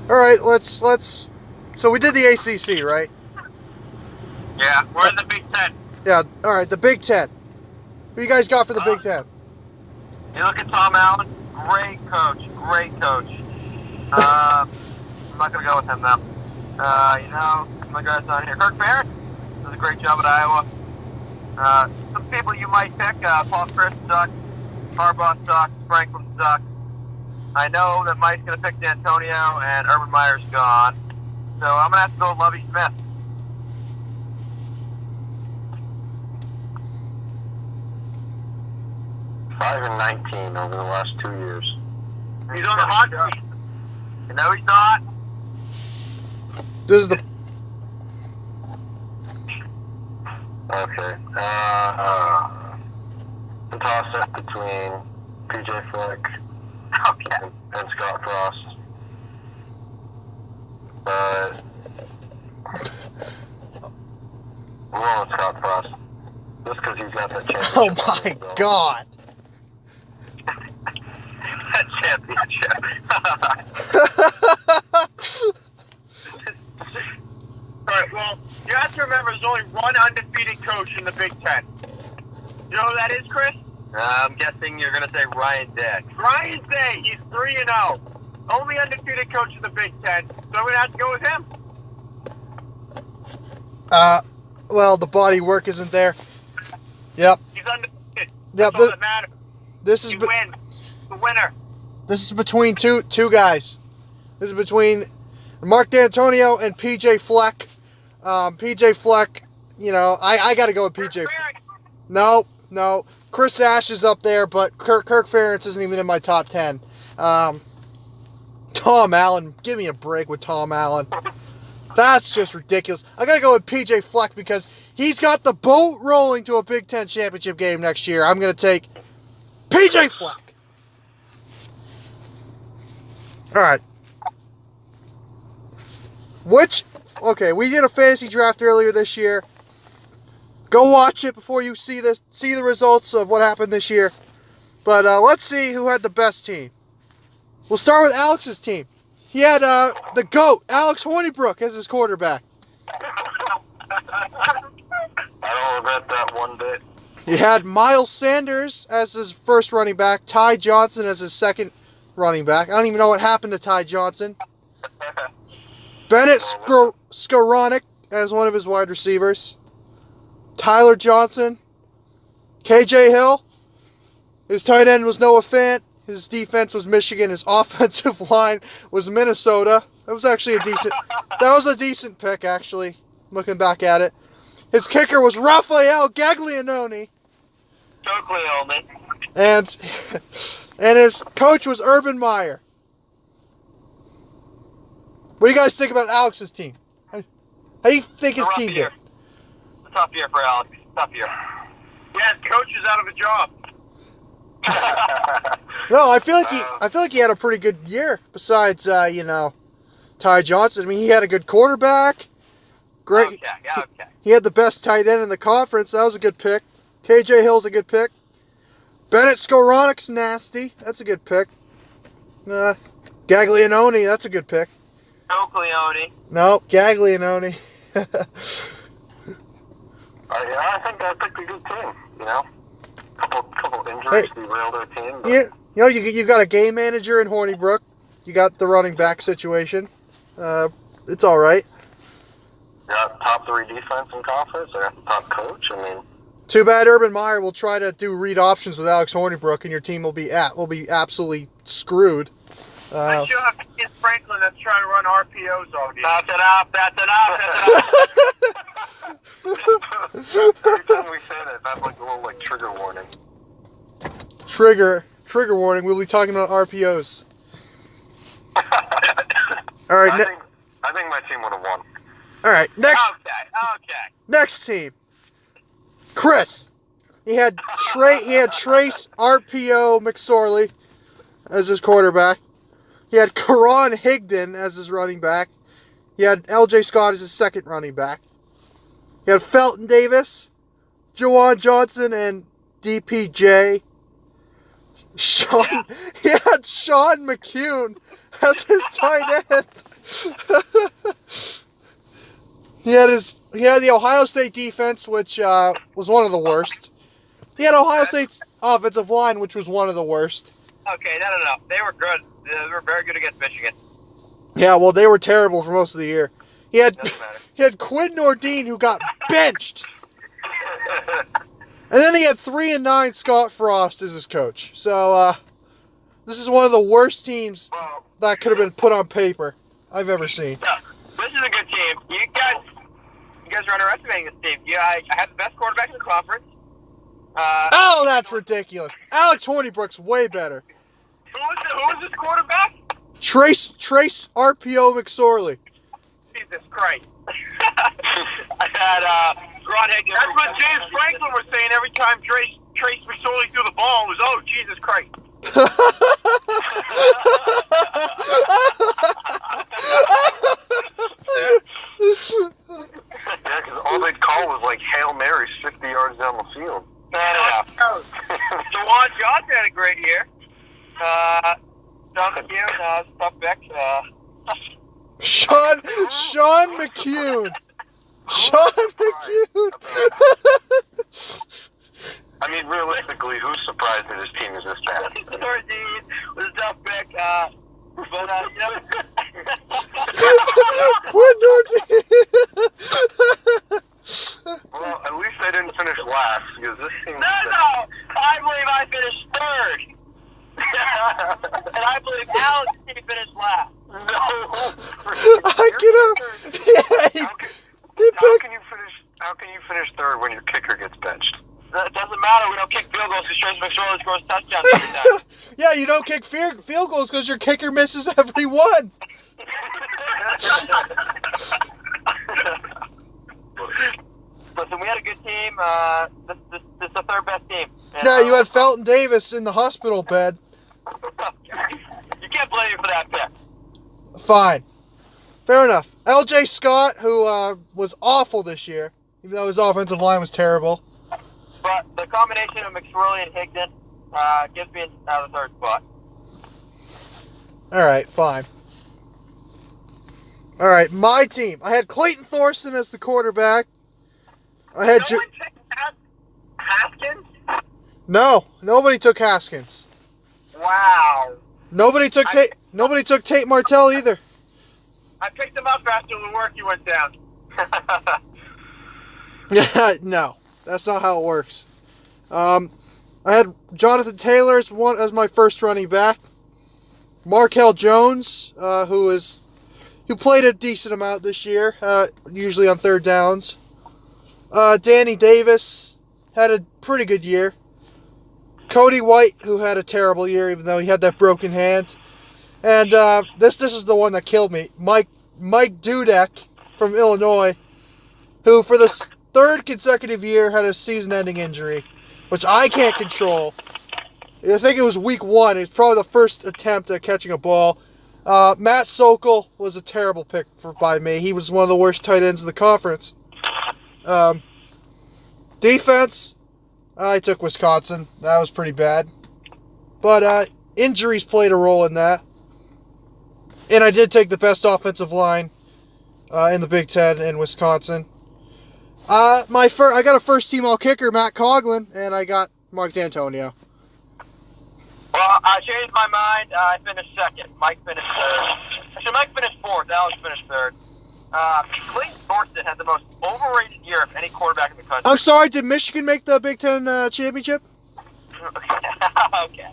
All right, let's. So we did the ACC, right? Yeah, we're in the Big Ten. Yeah. All right, the Big Ten. What you guys got for the Big Ten? You look at Tom Allen, great coach, great coach. I'm not going to go with him now. My guy's not here. Kirk Ferentz does a great job at Iowa. Some people you might pick, Paul Chris sucks, Harbaugh sucks, Franklin sucks. I know that Mike's going to pick D'Antonio and Urban Meyer's gone. So I'm going to have to go with Lovie Smith. Five and 19 over the last 2 years. He's on the hot seat. No, he's not. This is the. Okay. The toss-up between PJ Fleck and Scott Frost. But we're on with Scott Frost. Just because he's got that championship. Oh my God. That championship. Alright, well, you have to remember there's only one undefeated coach in the Big Ten. You know who that is, Chris? I'm guessing you're going to say Ryan Day. Ryan Day. He's 3-0. Only undefeated coach in the Big Ten. So I'm going to have to go with him. Well, the body work isn't there. Yep. He's undefeated. Yep. That's all that matters. This is He wins. The winner. This is between two guys. This is between Mark D'Antonio and PJ Fleck. PJ Fleck, I got to go with PJ. No. Chris Ash is up there, but Kirk Ferentz isn't even in my top 10. Tom Allen, give me a break with Tom Allen. That's just ridiculous. I got to go with PJ Fleck because he's got the boat rolling to a Big Ten championship game next year. I'm going to take PJ Fleck. All right. Okay, we did a fantasy draft earlier this year. Go watch it before you see the results of what happened this year. But let's see who had the best team. We'll start with Alex's team. He had the GOAT, Alex Hornibrook, as his quarterback. I don't regret that one bit. He had Miles Sanders as his first running back, Ty Johnson as his second running back. I don't even know what happened to Ty Johnson. Bennett Skoranek as one of his wide receivers. Tyler Johnson. KJ Hill. His tight end was Noah Fant. His defense was Michigan. His offensive line was Minnesota. That was actually a decent pick, actually, looking back at it. His kicker was Raphael Gaglianone. And his coach was Urban Meyer. What do you guys think about Alex's team? How do you think his team did? It's a tough year for Alex. Tough year. Yeah, his coach is out of a job. No, I feel like he had a pretty good year. Besides, Ty Johnson. I mean, he had a good quarterback. Great. Okay. He had the best tight end in the conference. That was a good pick. KJ Hill's a good pick. Bennett Skoronek's nasty. That's a good pick. Gaglianone, that's a good pick. No, Gaglianone. I think I picked a good team, Couple injuries derailed their team. But... You got a game manager in Hornibrook. You got the running back situation. It's all right. You got top 3 defense in conference. I got the top coach. Too bad Urban Meyer will try to do read options with Alex Hornibrook, and your team will be absolutely screwed. I still have to get Franklin that's trying to run RPOs all day. That's it up. Every time we say that, that's like a little trigger warning. Trigger warning. We'll be talking about RPOs. All right. I think my team would have won. All right. Next. Okay. Next team. Chris. He had Trace RPO McSorley as his quarterback. He had Karan Higdon as his running back. He had LJ Scott as his second running back. He had Felton Davis, Jawan Johnson, and DPJ. He had Sean McCune as his tight end. He had the Ohio State defense, which was one of the worst. He had Ohio State's offensive line, which was one of the worst. Okay, no. They were good. They were very good against Michigan. Yeah, well, they were terrible for most of the year. Doesn't matter. He had Quinn Nordine, who got benched. And then he had 3-9 Scott Frost as his coach. So, this is one of the worst teams that could have been put on paper I've ever seen. Yeah, this is a good team. You guys are underestimating this team. Yeah, I have the best quarterback in the conference. Oh, that's ridiculous. Alex Hornibrook's way better. Who was this quarterback? Trace RPO McSorley. Jesus Christ. I had Ron Hagen. That's what James Franklin was saying every time Trace McSorley threw the ball. Was, oh, Jesus Christ. Yeah, because all they'd call was like Hail Marys 50 yards down the field. Juwan Johnson had a great year. John McCune, Stuff Beck. Sean McCune. Sean McCune. I mean, realistically, who's surprised that his team is this bad? Nordine was Stuff Beck. But, Quinn Nordine. Well, at least I didn't finish last, because this team... No! I believe I finished third. And I believe Alex finished last. No! How can you finish third when your kicker gets benched? It doesn't matter. We don't kick field goals because Trace McSorley scores touchdowns every time. Yeah, you don't kick field goals because your kicker misses every one. Listen, we had a good team. This is the third best team. Yeah, you had Felton Davis in the hospital bed. You can't blame me for that pick. Fine. Fair enough. LJ Scott, who was awful this year, even though his offensive line was terrible. But the combination of McSorley and Higdon gives me the third spot. All right, fine. All right, my team. I had Clayton Thorson as the quarterback. I had No one took Haskins? No, nobody took Haskins. Wow. Nobody took Tate Martell either. I picked him up after the work he went down. Yeah, no, that's not how it works. I had Jonathan Taylor as my first running back. Markel Jones, who played a decent amount this year, usually on third downs. Danny Davis had a pretty good year. Cody White, who had a terrible year, even though he had that broken hand. And this is the one that killed me. Mike Dudek from Illinois, who for the third consecutive year had a season-ending injury, which I can't control. I think it was week 1. It was probably the first attempt at catching a ball. Matt Sokol was a terrible pick by me. He was one of the worst tight ends in the conference. Defense, I took Wisconsin. That was pretty bad. But injuries played a role in that. And I did take the best offensive line in the Big Ten in Wisconsin. I got a first-team all-kicker, Matt Coughlin, and I got Mark D'Antonio. Well, I changed my mind. I finished second. Mike finished third. Actually, Mike finished fourth. Alex finished third. Clayton Thorson had the most overrated year of any quarterback in the country. I'm sorry, did Michigan make the Big Ten championship? Okay.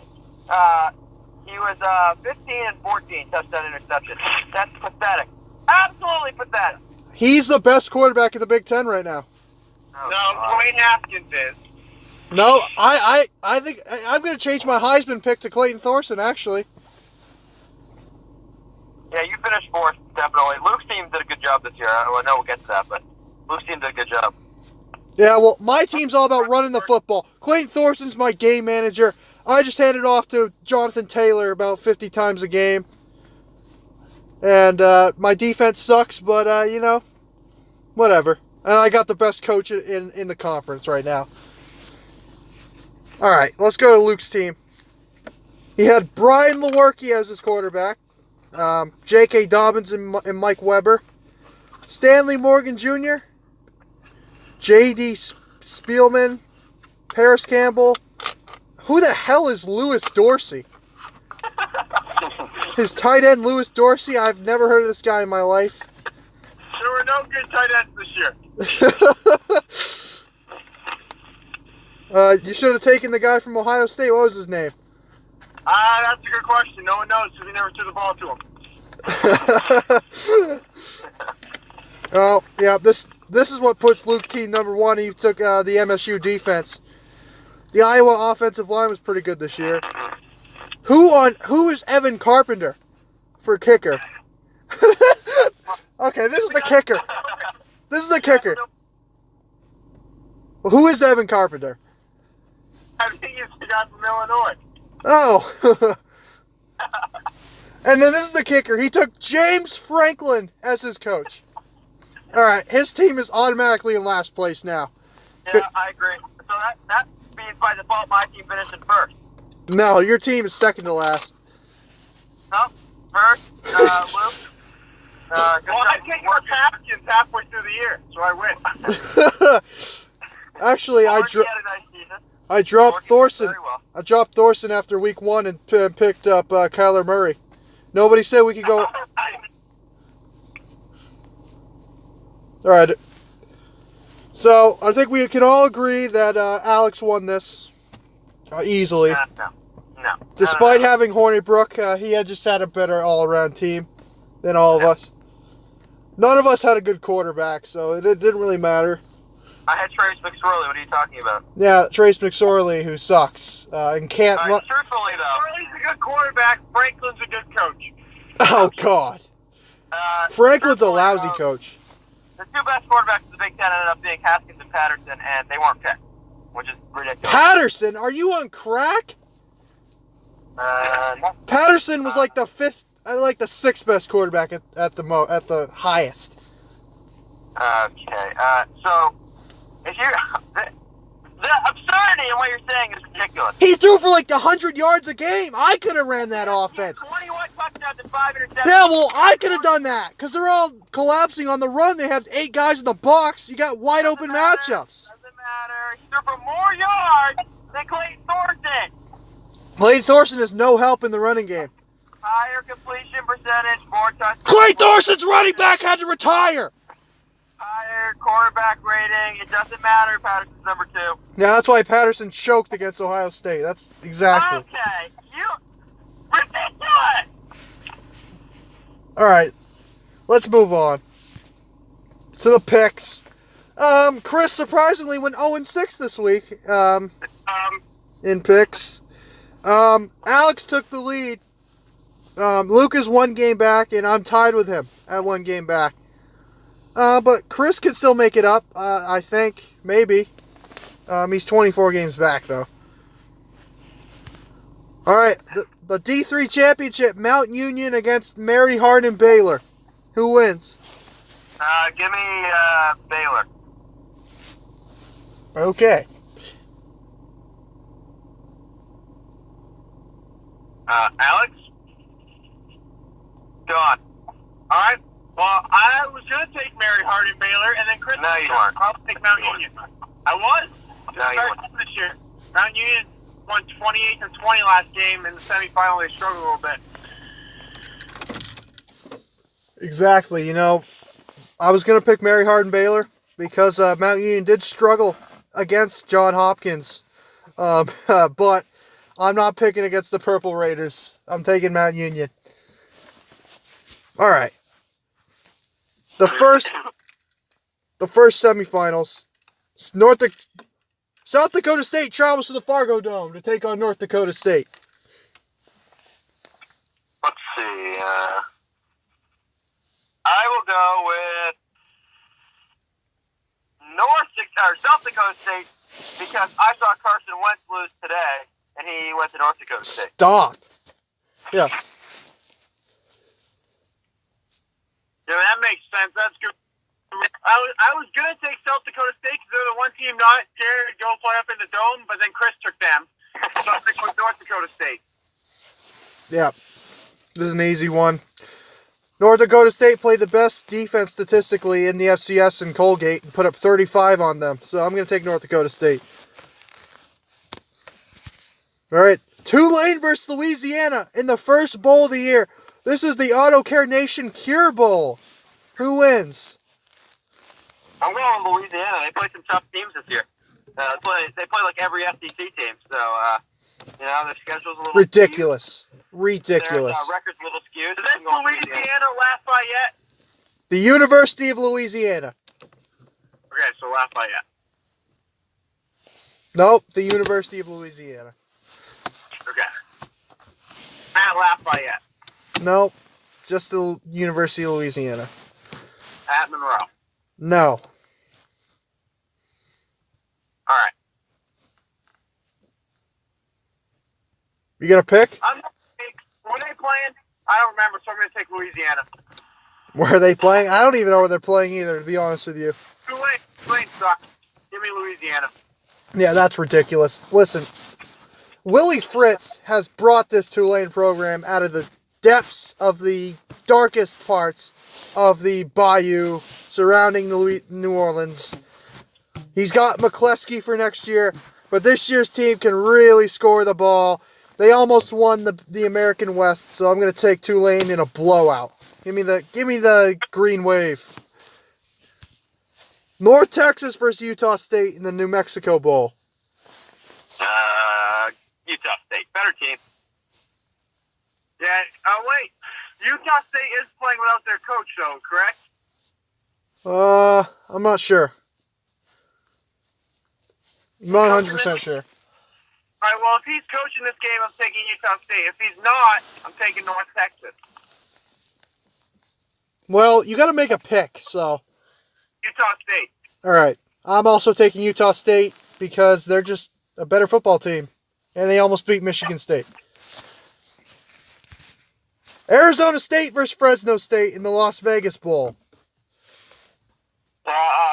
He was 15 and 14 touchdown interception. That's pathetic. Absolutely pathetic. He's the best quarterback in the Big Ten right now. No, Dwayne Haskins is. No, I think I'm going to change my Heisman pick to Clayton Thorson, actually. Yeah, you finished fourth, definitely. Luke's team did a good job this year. I know we'll get to that, but Luke's team did a good job. Yeah, well, my team's all about running the football. Clayton Thorson's my game manager. I just hand it off to Jonathan Taylor about 50 times a game. And my defense sucks, but, whatever. And I got the best coach in the conference right now. All right, let's go to Luke's team. He had Brian Lewerke as his quarterback. J.K. Dobbins and Mike Weber. Stanley Morgan Jr., J.D. Spielman, Paris Campbell. Who the hell is Lewis Dorsey? His tight end, Lewis Dorsey. I've never heard of this guy in my life. There were no good tight ends this year. You should have taken the guy from Ohio State. What was his name? That's a good question. No one knows because we never threw the ball to him. Oh, yeah, this is what puts Luke team number one. He took the MSU defense. The Iowa offensive line was pretty good this year. Who is Evan Carpenter for kicker? Okay, this is the kicker. This is the kicker. Well, who is Evan Carpenter? I think he's the guy from Illinois. Oh. And then this is the kicker. He took James Franklin as his coach. All right, his team is automatically in last place now. Yeah, I agree. So that means by default my team finished in first. No, your team is second to last. No, first, Luke. Well, I take your Haskins halfway through the year, so I win. Actually, I dropped Thorson. Well. I dropped Thorson after week 1 and picked up Kyler Murray. Nobody said we could go. All right. So I think we can all agree that Alex won this easily. No. Despite having Hornibrook, he had just had a better all-around team than all of us. None of us had a good quarterback, so it didn't really matter. I had Trace McSorley. What are you talking about? Yeah, Trace McSorley, who sucks and can't run. Truthfully, though, McSorley's a good quarterback. Franklin's a good coach. Oh, God. Franklin's a lousy coach. The two best quarterbacks in the Big Ten ended up being Haskins and Patterson, and they weren't picked, which is ridiculous. Patterson? Are you on crack? No. Patterson was like the sixth best quarterback at the highest. Okay. So, if you're the absurdity in what you're saying is ridiculous. He threw for like 100 yards a game. I could have ran that offense. 21 touchdowns and 5 interceptions. Yeah, well, I could have done that because they're all collapsing on the run. They have 8 guys in the box. You got wide open matchups. Doesn't matter. He threw for more yards than Clayton Thorson. Clayton Thorson is no help in the running game. Higher completion percentage, more touchdowns. Clayton Thorson's running back had to retire. Higher quarterback rating. It doesn't matter. Patterson's number 2. Yeah, that's why Patterson choked against Ohio State. That's exactly. Okay. Ridiculous. All right, let's move on to the picks. Chris surprisingly went 0-6 this week. In picks. Alex took the lead. Luke is 1 game back, and I'm tied with him at 1 game back. But Chris can still make it up, I think. Maybe. He's 24 games back, though. All right, the D3 championship, Mount Union against Mary Hardin Baylor. Who wins? Give me Baylor. Okay. Alex? Go on. All right. Well, I was going to take Mary Hardin Baylor, and then Chris. No, you weren't. I'll take Mount Union. I was. No, you weren't. This year. Mount Union won 28-20 last game. In the semifinal, they struggled a little bit. Exactly. You know, I was going to pick Mary Hardin Baylor because Mount Union did struggle against John Hopkins. But I'm not picking against the Purple Raiders. I'm taking Mount Union. All right. The first semifinals. South Dakota State travels to the Fargo Dome to take on North Dakota State. Let's see. I will go with South Dakota State because I saw Carson Wentz lose today, and he went to North Dakota State. Stop. Yeah. Yeah, that makes sense. That's good. I was going to take South Dakota State because they're the one team not scared to go play up in the Dome, but then Chris took them. So I picked North Dakota State. Yeah. This is an easy one. North Dakota State played the best defense statistically in the FCS in Colgate and put up 35 on them. So I'm going to take North Dakota State. All right. Tulane versus Louisiana in the first bowl of the year. This is the Auto Care Nation Cure Bowl. Who wins? I'm going with Louisiana. They play some tough teams this year. They play like every SEC team, so their schedule's a little ridiculous. Skewed. Ridiculous. Their record's a little skewed. Is this Louisiana Lafayette? The University of Louisiana. Okay, so Lafayette. Nope, the University of Louisiana. Okay. At Lafayette. Nope, just the University of Louisiana. At Monroe. No. All right. You gonna pick? I'm gonna take. Were they playing? I don't remember, so I'm gonna take Louisiana. Where are they playing? I don't even know where they're playing either, to be honest with you. Tulane sucks. Give me Louisiana. Yeah, that's ridiculous. Listen, Willie Fritz has brought this Tulane program out of the depths of the darkest parts of the bayou surrounding New Orleans. He's got McCleskey for next year, but this year's team can really score the ball. They almost won the American West, so I'm going to take Tulane in a blowout. Give me the green wave. North Texas versus Utah State in the New Mexico Bowl. Utah State, better team. Yeah. Wait. Utah State is playing without their coach, though, correct? I'm not sure. I'm not 100% sure. All right, well, if he's coaching this game, I'm taking Utah State. If he's not, I'm taking North Texas. Well, you got to make a pick, so. Utah State. All right. I'm also taking Utah State because they're just a better football team, and they almost beat Michigan State. Arizona State versus Fresno State in the Las Vegas Bowl.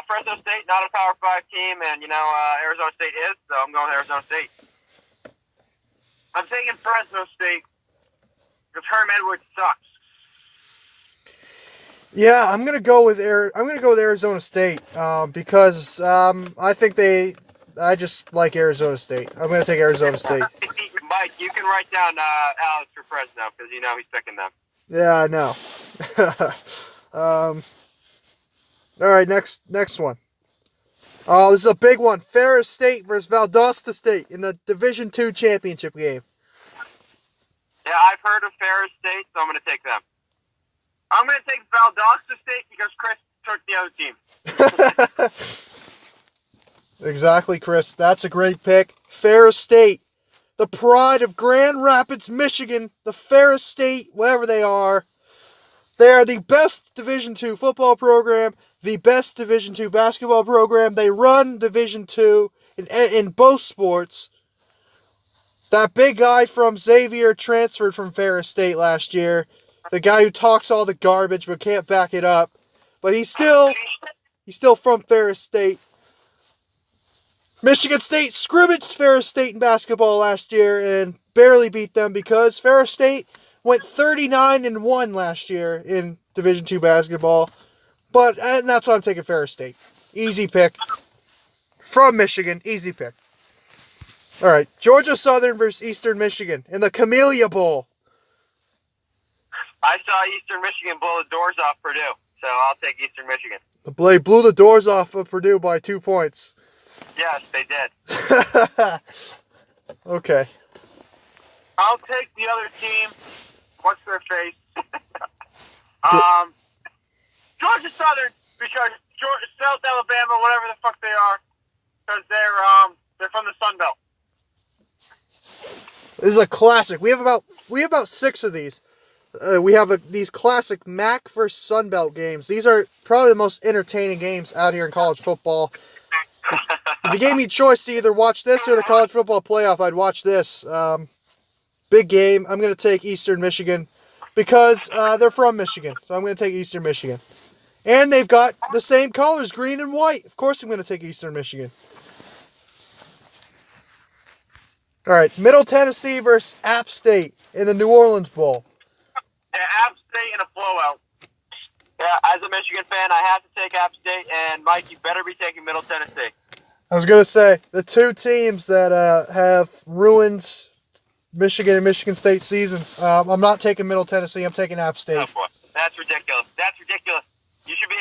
Fresno State, not a Power 5 team, and, Arizona State is, so I'm going with Arizona State. I'm taking Fresno State because Herm Edwards sucks. Yeah, I'm gonna go with Arizona State because I just like Arizona State. I'm gonna take Arizona State. Mike, you can write down Alex for Fresno because he's picking them. Yeah, I know. All right, next one. Oh, this is a big one. Ferris State versus Valdosta State in the Division II championship game. Yeah, I've heard of Ferris State, so I'm going to take them. I'm going to take Valdosta State because Chris took the other team. Exactly, Chris. That's a great pick. Ferris State, the pride of Grand Rapids, Michigan. The Ferris State, whatever they are. They are the best Division II football program, the best Division II basketball program. They run Division II in both sports. That big guy from Xavier transferred from Ferris State last year. The guy who talks all the garbage but can't back it up. But he's still from Ferris State. Michigan State scrimmaged Ferris State in basketball last year and barely beat them because Ferris State went 39-1 last year in Division II basketball. And that's why I'm taking Ferris State. Easy pick. From Michigan. Easy pick. All right. Georgia Southern versus Eastern Michigan in the Camellia Bowl. I saw Eastern Michigan blow the doors off Purdue, so I'll take Eastern Michigan. The Blade blew the doors off of Purdue by 2 points. Yes, they did. Okay. I'll take the other team. What's their face? Georgia Southern, because South Alabama, whatever the fuck they are, because they're from the Sun Belt. This is a classic. We have about 6 of these. We have these classic MAC versus Sun Belt games. These are probably the most entertaining games out here in college football. If you gave me a choice to either watch this or the college football playoff, I'd watch this. Big game. I'm going to take Eastern Michigan because they're from Michigan. So I'm going to take Eastern Michigan. And they've got the same colors, green and white. Of course I'm going to take Eastern Michigan. All right, Middle Tennessee versus App State in the New Orleans Bowl. App State in a blowout. Yeah, as a Michigan fan, I have to take App State, and Mike, you better be taking Middle Tennessee. I was going to say, the two teams that have ruined Michigan and Michigan State seasons, I'm not taking Middle Tennessee, I'm taking App State. Oh, boy. That's ridiculous. That's ridiculous. You should be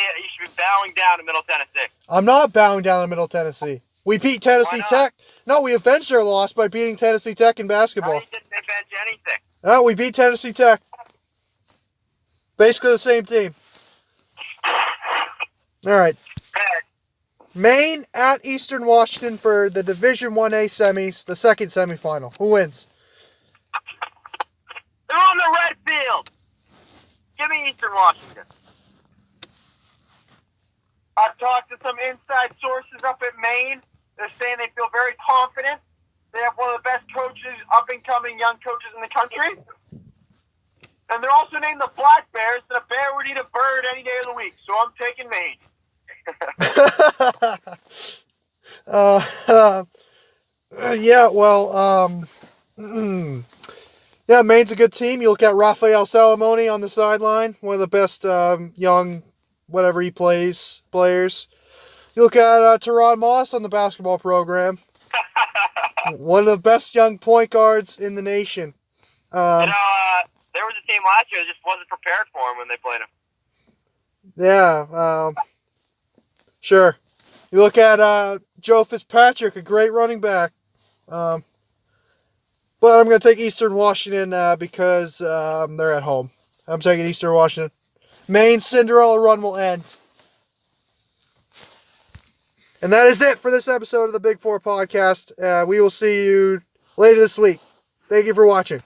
bowing down to Middle Tennessee. I'm not bowing down to Middle Tennessee. We beat Tennessee Tech. No, we avenged their loss by beating Tennessee Tech in basketball. No, you didn't avenge anything. No, we beat Tennessee Tech. Basically the same team. All right. Maine at Eastern Washington for the Division 1A semis, the second semifinal. Who wins? They're on the red field. Give me Eastern Washington. I've talked to some inside sources up at Maine. They're saying they feel very confident. They have one of the best coaches, up-and-coming young coaches in the country. And they're also named the Black Bears, and a bear would eat a bird any day of the week. So I'm taking Maine. Yeah, well, yeah, Maine's a good team. You look at Rafael Salamone on the sideline, one of the best young, whatever he plays, players. You look at Teron Moss on the basketball program, one of the best young point guards in the nation. There was a team last year that just wasn't prepared for him when they played him. Yeah, sure. You look at Joe Fitzpatrick, a great running back. But I'm going to take Eastern Washington because they're at home. I'm taking Eastern Washington. Maine's Cinderella run will end. And that is it for this episode of the Big Four Podcast. We will see you later this week. Thank you for watching.